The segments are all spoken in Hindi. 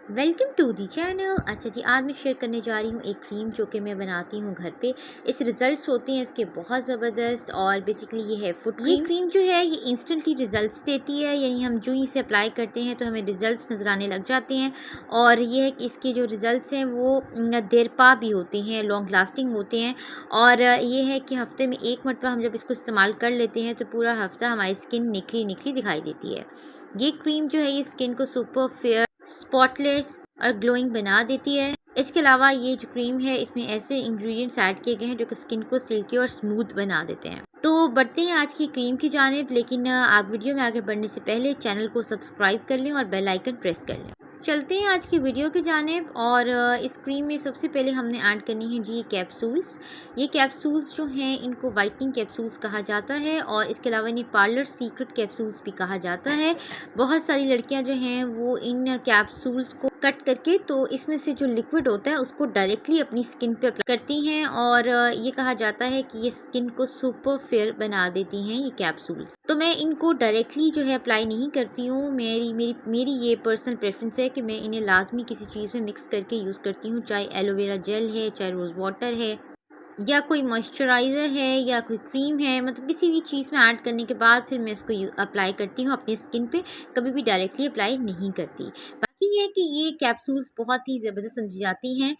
Welcome to the channel. अच्छा जी, आज मैं शेयर करने जा रही हूँ एक क्रीम जो कि मैं बनाती हूँ घर पे। इस रिज़ल्ट्स होते हैं इसके बहुत ज़बरदस्त और बेसिकली ये है फुट क्रीम। ये क्रीम जो है ये इंस्टेंटली रिज़ल्ट्स देती है, यानी हम जो ही इसे अप्लाई करते हैं तो हमें रिज़ल्ट्स नज़र आने लग जाते हैं। और ये है कि इसके जो रिज़ल्ट्स हैं वो देर पा भी होते हैं, लॉन्ग लास्टिंग होते हैं। और ये है कि हफ़्ते में एक मरतबा हम जब इसको इस्तेमाल कर लेते हैं तो पूरा हफ़्ता हमारी स्किन निखरी निखरी दिखाई देती है। ये क्रीम जो है ये स्किन को सुपर फेयर, स्पॉटलेस और ग्लोइंग बना देती है। इसके अलावा ये जो क्रीम है इसमें ऐसे इंग्रेडिएंट्स ऐड किए गए हैं जो कि स्किन को सिल्की और स्मूथ बना देते हैं। तो बढ़ते हैं आज की क्रीम की जानिब, लेकिन आप वीडियो में आगे बढ़ने से पहले चैनल को सब्सक्राइब कर लें और बेल आइकन प्रेस कर लें। चलते हैं आज की वीडियो की जानिब। और इस क्रीम में सबसे पहले हमने ऐड करनी है जी ये कैप्सूल्स। ये कैप्सूल्स जो हैं इनको वाइटनिंग कैप्सूल्स कहा जाता है और इसके अलावा इन्हें पार्लर सीक्रेट कैप्सूल्स भी कहा जाता है। बहुत सारी लड़कियां जो हैं वो इन कैप्सूल्स को कट करके तो इसमें से जो लिक्विड होता है उसको डायरेक्टली अपनी स्किन पे अप्लाई करती हैं और ये कहा जाता है कि ये स्किन को सुपर फेयर बना देती हैं ये कैप्सूल्स। तो मैं इनको डायरेक्टली जो है अप्लाई नहीं करती हूँ। मेरी मेरी मेरी ये पर्सनल प्रेफरेंस है कि मैं इन्हें लाजमी किसी चीज़ में मिक्स करके यूज़ करती हूँ, चाहे एलोवेरा जेल है, चाहे रोज़ वाटर है, या कोई मॉइस्चराइज़र है, या कोई क्रीम है। मतलब किसी भी चीज़ में ऐड करने के बाद फिर मैं इसको अप्लाई करती हूँ अपनी स्किन पे, कभी भी डायरेक्टली अप्लाई नहीं करती। बाकी ये है कि ये कैप्सूल्स बहुत ही ज़बरदस्त समझी जाती हैं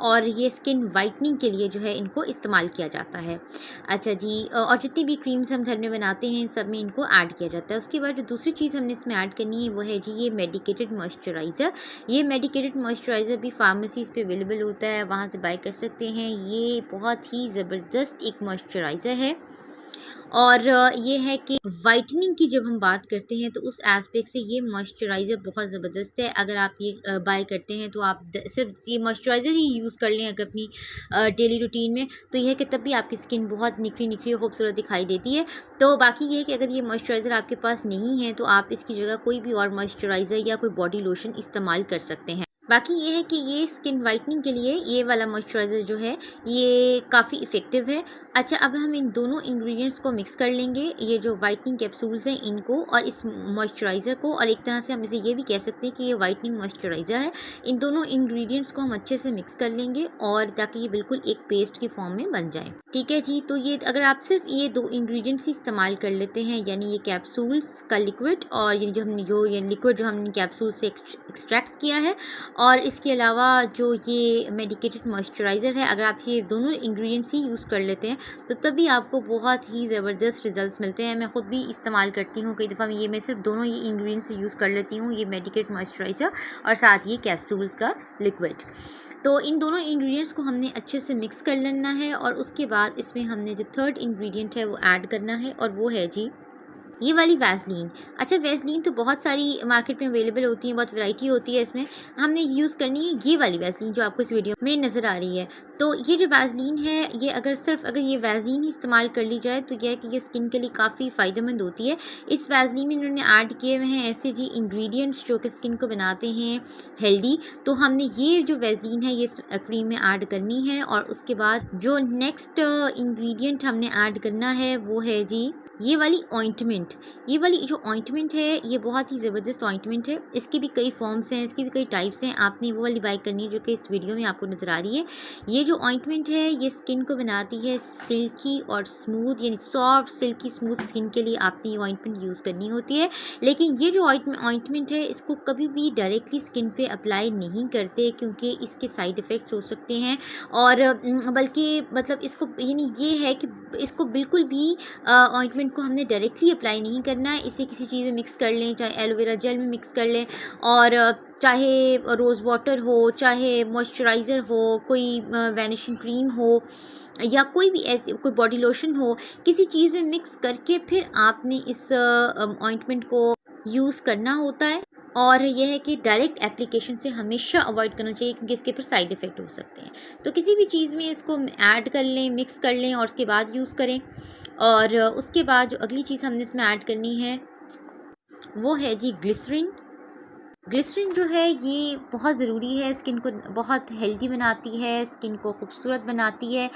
और ये स्किन वाइटनिंग के लिए जो है इनको इस्तेमाल किया जाता है। अच्छा जी, और जितनी भी क्रीम्स हम घर में बनाते हैं इन सब में इनको ऐड किया जाता है। उसके बाद जो दूसरी चीज़ हमने इसमें ऐड करनी है वो है जी ये मेडिकेटेड मॉइस्चराइज़र। ये मेडिकेटेड मॉइस्चराइज़र भी फार्मेसीज़ पे अवेलेबल होता है, वहाँ से बाय कर सकते हैं। ये बहुत ही ज़बरदस्त एक मॉइस्चराइज़र है। और ये है कि वाइटनिंग की जब हम बात करते हैं तो उस एस्पेक्ट से ये मॉइस्चराइज़र बहुत ज़बरदस्त है। अगर आप ये बाय करते हैं तो आप सिर्फ ये मॉइस्चराइज़र ही यूज़ कर लें अगर अपनी डेली रूटीन में, तो यह है कि तब भी आपकी स्किन बहुत निखरी निखरी और खूबसूरत दिखाई देती है। तो बाकी ये है कि अगर ये मॉइस्चराइज़र आपके पास नहीं है तो आप इसकी जगह कोई भी और मॉइस्चराइज़र या कोई बॉडी लोशन इस्तेमाल कर सकते हैं। बाकी ये है कि ये स्किन वाइटनिंग के लिए ये वाला मॉइस्चराइज़र जो है ये काफ़ी इफ़ेक्टिव है। अच्छा, अब हम इन दोनों इंग्रेडिएंट्स को मिक्स कर लेंगे, ये जो वाइटनिंग कैप्सूल्स हैं इनको और इस मॉइस्चराइज़र को, और एक तरह से हम इसे ये भी कह सकते हैं कि ये वाइटनिंग मॉइस्चराइज़र है। इन दोनों इंग्रेडिएंट्स को हम अच्छे से मिक्स कर लेंगे और ताकि ये बिल्कुल एक पेस्ट की फॉर्म में बन जाए। ठीक है जी, तो ये अगर आप सिर्फ ये दो इंग्रेडिएंट्स ही इस्तेमाल कर लेते हैं, यानी ये कैप्सूल्स का लिक्विड और ये लिक्विड जो हमने कैप्सूल से एक्सट्रैक्ट किया है, और इसके अलावा जो ये मेडिकेटेड मॉइस्चराइज़र है, अगर आप ये दोनों इंग्रेडिएंट्स ही यूज़ कर लेते हैं तो तभी आपको बहुत ही ज़बरदस्त रिजल्ट्स मिलते हैं। मैं ख़ुद भी इस्तेमाल करती हूँ, कई दफ़ा मैं सिर्फ दोनों ही इंग्रेडिएंट्स यूज़ कर लेती हूँ, ये मेडिकेटेड मॉइस्चराइज़र और साथ ये कैप्सूल्स का लिक्विड। तो इन दोनों इंग्रेडिएंट्स को हमने अच्छे से मिक्स कर लेना है और उसके बाद इसमें हमने जो थर्ड इंग्रेडिएंट है वो ऐड करना है और वो है जी ये वाली वैसलीन। अच्छा, वैसलीन तो बहुत सारी मार्केट में अवेलेबल होती है, बहुत वैरायटी होती है इसमें। हमने यूज़ करनी है ये वाली वैसलीन जो आपको इस वीडियो में नज़र आ रही है। तो ये जो वैसलीन है ये अगर ये वैसलीन ही इस्तेमाल कर ली जाए तो यह है कि ये स्किन के लिए काफ़ी फ़ायदेमंद होती है। इस वैसलीन में इन्होंने ऐड किए हुए हैं ऐसे जी इंग्रेडिएंट्स जो कि स्किन को बनाते हैं हेल्दी। तो हमने ये जो वैसलीन है ये क्रीम में ऐड करनी है और उसके बाद जो नेक्स्ट इंग्रेडिएंट हमने ऐड करना है वो है जी ये वाली ऑइंटमेंट। ये वाली जो ऑइंटमेंट है ये बहुत ही ज़बरदस्त ऑइंटमेंट है। इसकी भी कई फॉर्म्स हैं, इसकी भी कई टाइप्स हैं। आपने वो वाली बाय करनी है जो कि इस वीडियो में आपको नज़र आ रही है। ये जो ऑइंटमेंट है ये स्किन को बनाती है सिल्की और स्मूथ, यानी सॉफ्ट सिल्की स्मूथ स्किन के लिए आपने ये ऑइंटमेंट यूज़ करनी होती है। लेकिन ये जो ऑइंटमेंट है इसको कभी भी डायरेक्टली स्किन पे अप्लाई नहीं करते क्योंकि इसके साइड इफ़ेक्ट्स हो सकते हैं। और बल्कि मतलब इसको यानी ये है कि इसको बिल्कुल भी ऑइंटमेंट को हमने डायरेक्टली अप्लाई नहीं करना है। इसे किसी चीज़ में मिक्स कर लें, चाहे एलोवेरा जेल में मिक्स कर लें, और चाहे रोज़ वाटर हो, चाहे मॉइस्चराइज़र हो, कोई वैनिशिंग क्रीम हो, या कोई भी ऐसे कोई बॉडी लोशन हो, किसी चीज़ में मिक्स करके फिर आपने इस ऑइंटमेंट को यूज़ करना होता है। और यह है कि डायरेक्ट एप्लीकेशन से हमेशा अवॉइड करना चाहिए क्योंकि इसके ऊपर साइड इफ़ेक्ट हो सकते हैं। तो किसी भी चीज़ में इसको ऐड कर लें, मिक्स कर लें और उसके बाद यूज़ करें। और उसके बाद जो अगली चीज़ हमने इसमें ऐड करनी है वो है जी ग्लिसरीन। ग्लिसरीन जो है ये बहुत ज़रूरी है, स्किन को बहुत हेल्दी बनाती है, स्किन को खूबसूरत बनाती है।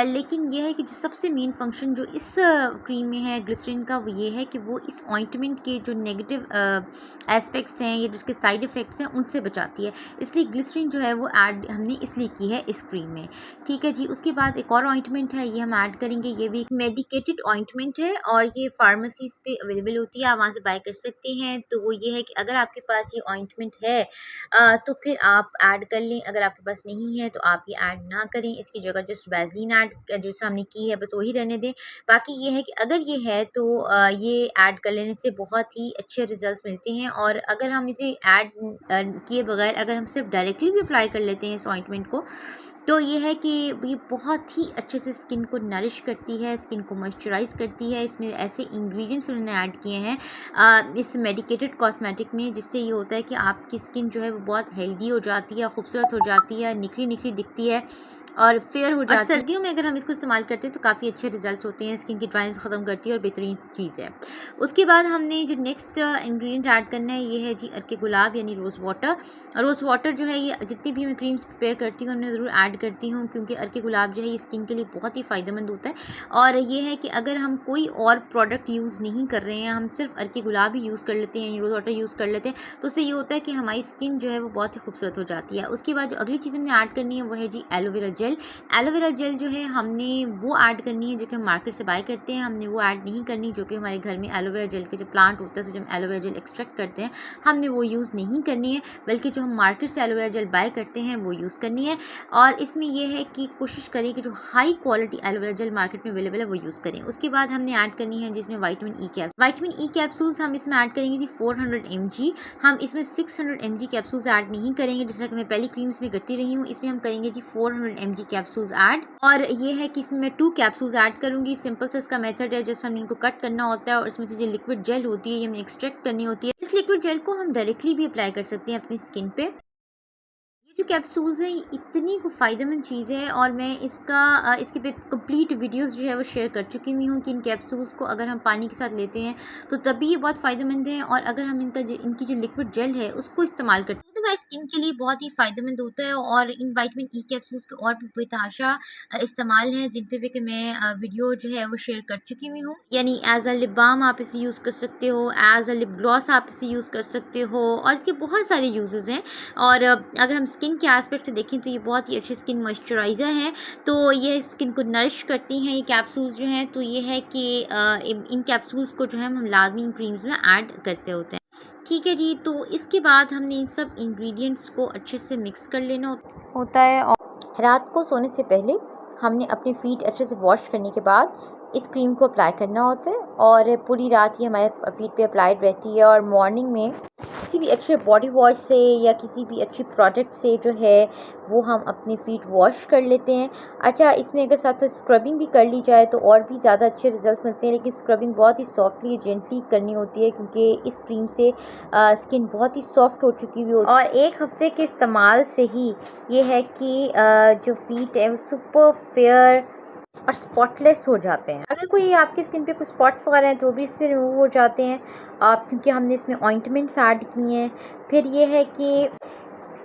लेकिन ये है कि जो सबसे मेन फंक्शन जो इस क्रीम में है ग्लिसरीन का, वो ये है कि वो इस ऑइंटमेंट के जो नेगेटिव एस्पेक्ट्स हैं या जो उसके साइड इफ़ेक्ट्स हैं उनसे बचाती है। इसलिए ग्लिसरीन जो है वो ऐड हमने इसलिए की है इस क्रीम में। ठीक है जी। उसके बाद एक और ऑइंटमेंट है, ये हम ऐड करेंगे। ये भी एक मेडिकेटेड ऑइंटमेंट है और ये फार्मेसीज़ पे अवेलेबल होती है, आप वहाँ से बाय कर सकते हैं। तो वो ये है कि अगर आपके पास ये ऑइंटमेंट है तो फिर आप ऐड कर लें, अगर आपके पास नहीं है तो आप ये ऐड ना करें। इसकी जगह जस्ट वैसलीन ऐड जैसे हमने की है बस वही रहने दें। बाकी ये है कि अगर ये है तो ये ऐड कर लेने से बहुत ही अच्छे रिजल्ट्स मिलते हैं। और अगर हम इसे ऐड किए बगैर अगर हम सिर्फ डायरेक्टली भी अप्लाई कर लेते हैं इस ऑइंटमेंट को, तो ये है कि ये बहुत ही अच्छे से स्किन को नरिश करती है, स्किन को मॉइस्चराइज़ करती है। इसमें ऐसे इंग्रेडिएंट्स उन्होंने ऐड किए हैं इस मेडिकेटेड कॉस्मेटिक में, जिससे ये होता है कि आपकी स्किन जो है वो बहुत हेल्दी हो जाती है, खूबसूरत हो जाती है, निखरी-निखरी दिखती है और फेयर हो जाती है। सर्दियों में अगर हम इसको इस्तेमाल करते हैं तो काफ़ी अच्छे रिजल्ट्स होते हैं, स्किन की ड्राइनेस ख़त्म करती है और बेहतरीन चीज़ है। उसके बाद हमने जो नेक्स्ट इंग्रेडिएंट ऐड करना है ये है जी अर्के गुलाब यानी रोज़ वाटर। रोज़ वाटर जो है ये जितनी भी मैं क्रीम्स प्रिपेयर करती हूँ उनमें ज़रूर ऐड करती हूँ, क्योंकि अर्के गुलाब जो है ये स्किन के लिए बहुत ही फ़ायदेमंद होता है। और ये है कि अगर हम कोई और प्रोडक्ट यूज़ नहीं कर रहे हैं, हम सिर्फ अर्के गुलाब ही यूज़ कर लेते हैं, रोज़ वाटर यूज़ कर लेते हैं, तो उससे ये होता है कि हमारी स्किन जो है वो बहुत ही खूबसूरत हो जाती है। उसके बाद जो अगली चीज़ हमने ऐड करनी है वो है जी एलोवेरा जेल। एलोवेरा जेल जो है हमने वो ऐड करनी है जो कि हम मार्केट से बाय करते हैं, हमने वो ऐड नहीं करनी जो कि हमारे घर में एलोवेरा जेल के जो प्लांट होता है, उससे जो हम एलोवेरा जेल एक्सट्रैक्ट करते हैं, हमने वो यूज़ नहीं करनी है, बल्कि जो हम मार्केट से एलोवेरा जेल बाय करते हैं वो यूज़ करनी है। और इसमें ये है कि कोशिश करें कि जो high quality aloe vera gel market में अवेलेबल है वो यूज़ करें। उसके बाद हमने ऐड करनी है जिसमें विटामिन ई कैप्सूल्स हम इसमें ऐड करेंगे जी 400 mg। हम इसमें 600 mg कैप्सूल्स ऐड नहीं करेंगे, जैसा कि मैं पहली क्रीम्स में करती रही हूँ। इसमें हम करेंगे जी 400 mg कैप्सूल्स ऐड। और ये है कि इसमें मैं 2 कैप्सूल्स ऐड करूँगी। सिंपल सा इसका मेथड है, जैसे हमने इनको कट करना होता है और इसमें से जो लिक्विड जेल होती है ये हमें एक्सट्रैक्ट करनी होती है। इस लिक्विड जेल को हम डायरेक्टली भी अप्लाई कर सकते हैं अपनी स्किन पे। ये जो कैप्सूल्स हैं ये इतनी फ़ायदेमंद चीज़ है और मैं इसके पे कंप्लीट वीडियोस जो है वो शेयर कर चुकी हुई हूँ कि इन कैप्सूल्स को अगर हम पानी के साथ लेते हैं तो तभी ये बहुत फ़ायदेमंद है, और अगर हम इनकी जो लिक्विड जेल है उसको इस्तेमाल करते हैं तो वह स्किन के लिए बहुत ही फ़ायदेमंद होता है। और इन विटामिन ई कैप्सूल्स के और भी बेतहाशा इस्तेमाल हैं जिन पे भी कि मैं वीडियो जो है वो शेयर कर चुकी हुई हूँ। यानी एज अ लिप बाम आप इसे यूज़ कर सकते हो, एज अ लिप ग्लॉस आप इसे यूज़ कर सकते हो, और इसके बहुत सारे यूजेस हैं। और अगर हम स्किन के एस्पेक्ट से देखें तो ये बहुत ही अच्छी स्किन मॉइस्चराइज़र हैं, तो ये स्किन को नरिश करती हैं ये कैप्सूल्स जो हैं। तो ये है कि इन कैप्सूल्स को जो है हम लाजमी इन क्रीम्स में ऐड करते होते हैं। ठीक है जी। तो इसके बाद हमने इन सब इंग्रेडिएंट्स को अच्छे से मिक्स कर लेना होता है, और रात को सोने से पहले हमने अपने फीट अच्छे से वॉश करने के बाद इस क्रीम को अप्लाई करना होता है, और पूरी रात ये हमारे फीट पे अप्लाइड रहती है। और मॉर्निंग में किसी भी अच्छे बॉडी वॉश से या किसी भी अच्छी प्रोडक्ट से जो है वो हम अपने फीट वॉश कर लेते हैं। अच्छा, इसमें अगर साथ स्क्रबिंग भी कर ली जाए तो और भी ज़्यादा अच्छे रिजल्ट्स मिलते हैं, लेकिन स्क्रबिंग बहुत ही सॉफ्टली जेंटली करनी होती है, क्योंकि इस क्रीम से स्किन बहुत ही सॉफ्ट हो चुकी हुई होती है। और एक हफ्ते के इस्तेमाल से ही ये है कि जो फीट है वो सुपर फेयर और स्पॉटलेस हो जाते हैं। अगर कोई आपकी स्किन पे कुछ स्पॉट्स वगैरह हैं तो भी इससे रिमूव हो जाते हैं, क्योंकि हमने इसमें ऑइंटमेंट्स ऐड किए हैं। फिर ये है कि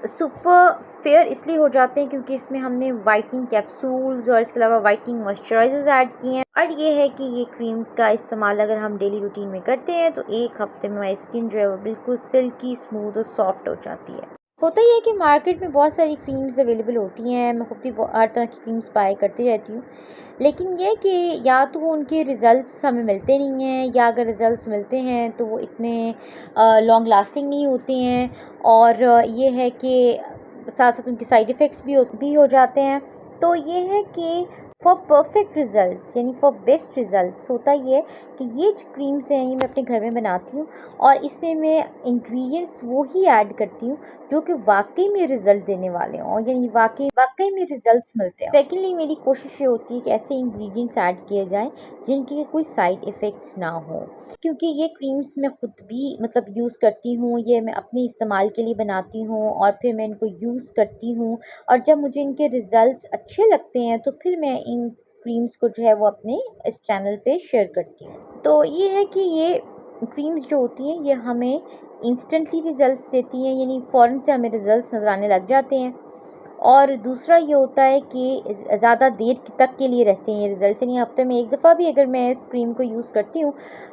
सुपर फेयर इसलिए हो जाते हैं क्योंकि इसमें हमने वाइटनिंग कैप्सूल्स और इसके अलावा वाइटनिंग मॉइस्चराइजर्स ऐड किए हैं। और ये है कि ये क्रीम का इस्तेमाल अगर हम डेली रूटीन में करते हैं तो एक हफ्ते में हमारी स्किन जो है वो बिल्कुल सिल्की, स्मूथ और सॉफ्ट हो जाती है। होता ही है कि मार्केट में बहुत सारी क्रीम्स अवेलेबल होती हैं, मैं खुद भी हर तरह की क्रीम्स बाय करती रहती हूँ, लेकिन ये कि या तो वो उनके रिज़ल्ट्स हमें मिलते नहीं हैं, या अगर रिज़ल्ट्स मिलते हैं तो वो इतने लॉन्ग लास्टिंग नहीं होते हैं। और ये है कि साथ साथ उनके साइड इफ़ेक्ट्स भी हो जाते हैं। तो ये है कि फॉर परफेक्ट रिज़ल्ट्स यानी फॉर बेस्ट रिज़ल्ट्स होता ये है कि ये जो क्रीम्स हैं ये मैं अपने घर में बनाती हूँ, और इसमें मैं इंग्रेडिएंट्स वो ही ऐड करती हूँ जो कि वाकई में रिजल्ट देने वाले हों, यानी वाकई वाकई में रिजल्ट्स मिलते हैं। सेकेंडली मेरी कोशिश ये होती है कि ऐसे इंग्रेडिएंट्स ऐड किए जाएं जिनके कोई साइड इफ़ेक्ट्स ना हो, क्योंकि ये क्रीम्स मैं खुद भी मतलब यूज़ करती हूँ, ये मैं अपने इस्तेमाल के लिए बनाती हूँ और फिर मैं इनको यूज़ करती हूँ, और जब मुझे इनके रिज़ल्ट्स अच्छे लगते हैं तो फिर मैं इन क्रीम्स को जो है वो अपने इस चैनल पे शेयर करती हूँ। तो ये है कि ये क्रीम्स जो होती हैं ये हमें इंस्टेंटली रिज़ल्ट्स देती हैं, यानी फ़ौरन से हमें रिज़ल्ट्स नज़र आने लग जाते हैं। और दूसरा ये होता है कि ज़्यादा देर तक के लिए रहते हैं ये रिज़ल्ट्स, यानी हफ़्ते में एक दफ़ा भी अगर मैं इस क्रीम को यूज़ करती हूँ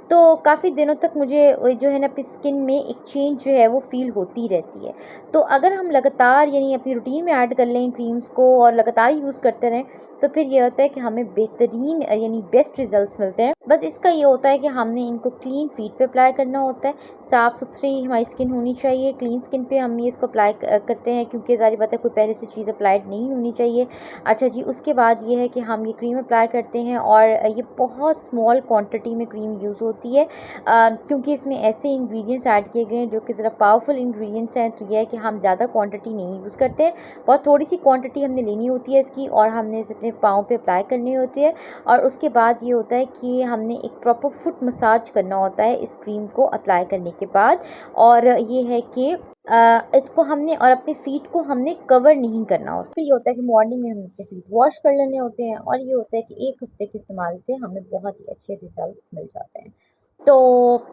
तो काफ़ी दिनों तक मुझे जो है ना अपनी स्किन में एक चेंज जो है वो फ़ील होती रहती है। तो अगर हम लगातार यानी अपनी रूटीन में ऐड कर लें क्रीम्स को और लगातार यूज़ करते रहें तो फिर ये होता है कि हमें बेहतरीन यानी बेस्ट रिज़ल्ट्स मिलते हैं। बस इसका ये होता है कि हमने इनको क्लीन फ़ीट पे अप्लाई करना होता है, साफ़-सुथरी हमारी स्किन होनी चाहिए, क्लीन स्किन पे हम ये इसको अप्लाई करते हैं क्योंकि ज़ाहिर बात है कोई पहले से चीज़ अप्लाइड नहीं होनी चाहिए। अच्छा जी, उसके बाद ये है कि हम ये क्रीम अप्लाई करते हैं और ये बहुत स्मॉल क्वांटिटी में क्रीम यूज़ होती है क्योंकि इसमें ऐसे इंग्रेडिएंट्स ऐड किए गए हैं जो कि ज़रा पावरफुल इंग्रेडिएंट्स हैं, तो ये है कि हम ज़्यादा क्वांटिटी नहीं यूज़ करते हैं। बहुत थोड़ी-सी क्वांटिटी हमने लेनी होती है इसकी और हमने इसे अपने पाँव पे अप्लाई करनी होती है और उसके बाद ये होता है कि हमने एक प्रॉपर फुट मसाज करना होता है इस क्रीम को अप्लाई करने के बाद। और ये है कि इसको हमने और अपने फ़ीट को हमने कवर नहीं करना होता। फिर ये होता है कि मॉर्निंग में हमने अपने फ़ीट वॉश कर लेने होते हैं और ये होता है कि 1 हफ़्ते के इस्तेमाल से हमें बहुत ही अच्छे रिज़ल्ट्स मिल जाते हैं। तो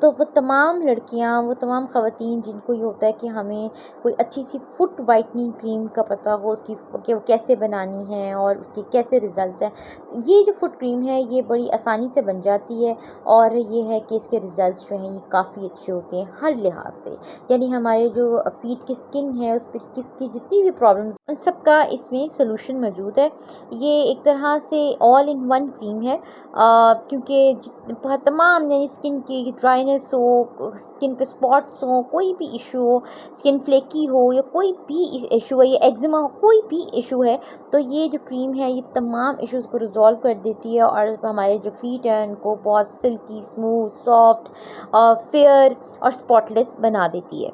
तो वो तमाम लड़कियाँ, वो तमाम ख़वातीन जिनको ये होता है कि हमें कोई अच्छी-सी फुट वाइटनिंग क्रीम का पता हो उसकी कि वो कैसे बनानी है और उसके कैसे रिज़ल्ट्स हैं। ये जो फुट क्रीम है ये बड़ी आसानी से बन जाती है और ये है कि इसके रिज़ल्ट्स जो हैं ये काफ़ी अच्छे होते हैं हर लिहाज से। यानी हमारे जो फ़ीट की स्किन है उस पे किसकी जितनी भी प्रॉब्लम्स उन सब का इसमें सॉल्यूशन मौजूद है। ये एक तरह से ऑल इन वन क्रीम है क्योंकि तमाम यानी स्किन की ड्राइनेस हो, स्किन पे स्पॉट्स हो, कोई भी इशू हो, स्किन फ्लेकी हो या कोई भी इशू है, या एक्जिमा हो, कोई भी इशू है, तो ये जो क्रीम है ये तमाम इश्यूज़ को रिज़ॉल्व कर देती है और हमारे जो फ़ीट हैं उनको बहुत सिल्की, स्मूथ, सॉफ्ट, फेयर और स्पॉटलेस बना देती है।